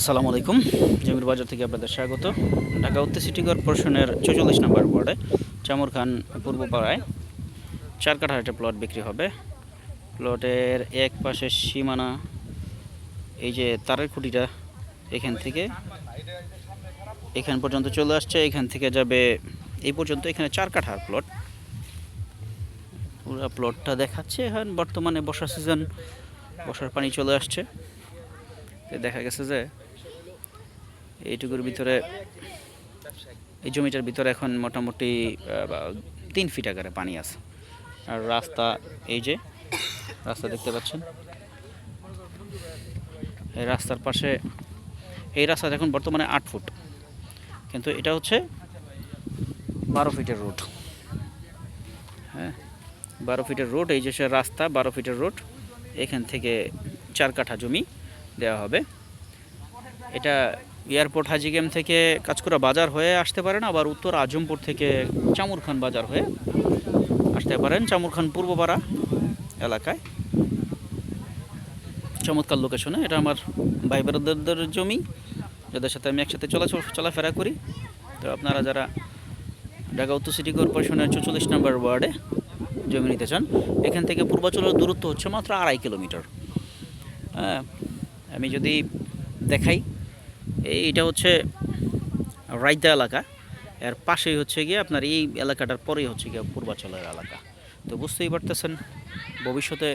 আসসালামু আলাইকুম। জমির বাজার থেকে আপনাদের স্বাগত। ঢাকা উত্তর সিটি কর্পোরেশনের ৪৪ নম্বর ওয়ার্ডে চামুরখান পূর্বপাড়ায় ৪ কাঠা একটা প্লট বিক্রি হবে। প্লটের এক পাশে সীমানা, এই যে তারের খুঁটিটা এখান থেকে এখান পর্যন্ত চলে আসছে, এখান থেকে যাবে এই পর্যন্ত। এখানে ৪ কাঠার প্লট। পুরো প্লটটা দেখাচ্ছে। এখন বর্তমানে বর্ষা সিজন, বর্ষার পানি চলে আসছে। দেখা গেছে যে এইটুকুর ভিতরে, এই জমিটার ভিতরে এখন মোটামুটি ৩ ফিট আকারে পানি আছে। আর রাস্তা, এই যে রাস্তা দেখতে পাচ্ছেন, এই রাস্তার পাশে, এই রাস্তা এখন বর্তমানে ৮ ফুট, কিন্তু এটা হচ্ছে ১২ ফিটের রোড। হ্যাঁ, ১২ ফিটের রোড। এই যে সে রাস্তা, ১২ ফিটের রোড। এখান থেকে ৪ কাঠা জমি দেওয়া হবে। এটা এয়ারপোর্ট হাজিগেম থেকে কাঁচকুড়া বাজার হয়ে আসতে পারেন, আবার উত্তর আজমপুর থেকে চামুরখান বাজার হয়ে আসতে পারেন। চামুরখান পূর্বপাড়া এলাকায় চমৎকার লোকেশনে। এটা আমার ভাই ব্রাদারদের জমি, যাদের সাথে আমি একসাথে চলাফেরা করি। তো আপনারা যারা ঢাকা উত্তর সিটি কর্পোরেশনের ৪৪ নম্বর ওয়ার্ডে জমি নিতে চান, এখান থেকে পূর্বাচলের দূরত্ব হচ্ছে মাত্র ২.৫ কিলোমিটার। আমি যদি দেখাই, এইটা হচ্ছে রায়তা এলাকা, এর পাশেই হচ্ছে গিয়ে আপনার এই এলাকাটার পরেই হচ্ছে গিয়ে পূর্বাচলের এলাকা। তো বুঝতেই পারতেছেন ভবিষ্যতে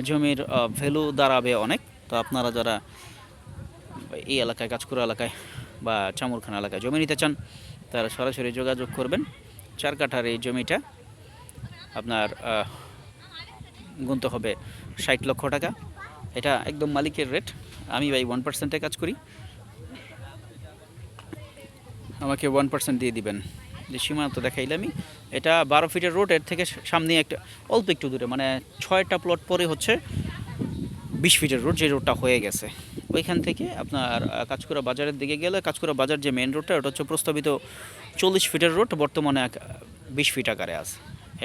জমির ভ্যালু দাঁড়াবে অনেক। তো আপনারা যারা এই এলাকায়, কাঁচকুড়া এলাকায় বা চামুরখানা এলাকায় জমি নিতে চান, তারা সরাসরি যোগাযোগ করবেন। ৪ কাঠার এই জমিটা আপনার গুনতে হবে ৬০ লক্ষ টাকা। এটা একদম মালিকের রেট। আমি ভাই 1%-এ কাজ করি, আমাকে 1% দিয়ে দিবেন। যে সীমানা তো দেখাইলামই। এটা ১২ ফিটের রোড, এর থেকে সামনে একটা অল্প একটু দূরে, মানে ৬টা প্লট পরে হচ্ছে ২০ ফিটের রোড, যে রোডটা হয়ে গেছে। ওইখান থেকে আপনার কাঁচকুড়া বাজারের দিকে গেলে, কাঁচকুড়া বাজার যে মেন রোডটা, ওটা হচ্ছে প্রস্তাবিত ৪০ ফিটের রোড, বর্তমানে ২০ ফিট আকারে আছে।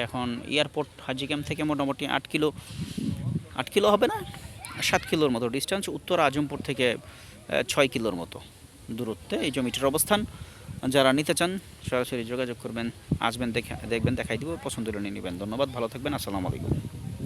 এখন এয়ারপোর্ট হাজিগ্রাম থেকে মোটামুটি ৮ কিলো হবে না, ৭ কিলোর মতো ডিস্টেন্স। উত্তর আজমপুর থেকে ৬ কিলোর মতো দূরত্বে এই জমিটির অবস্থান। যারা নিতে চান সরাসরি যোগাযোগ করবেন, আসবেন, দেখবেন, দেখাই দিব, পছন্দ হলে নিয়ে নেবেন। ধন্যবাদ, ভালো থাকবেন, আসসালামু আলাইকুম।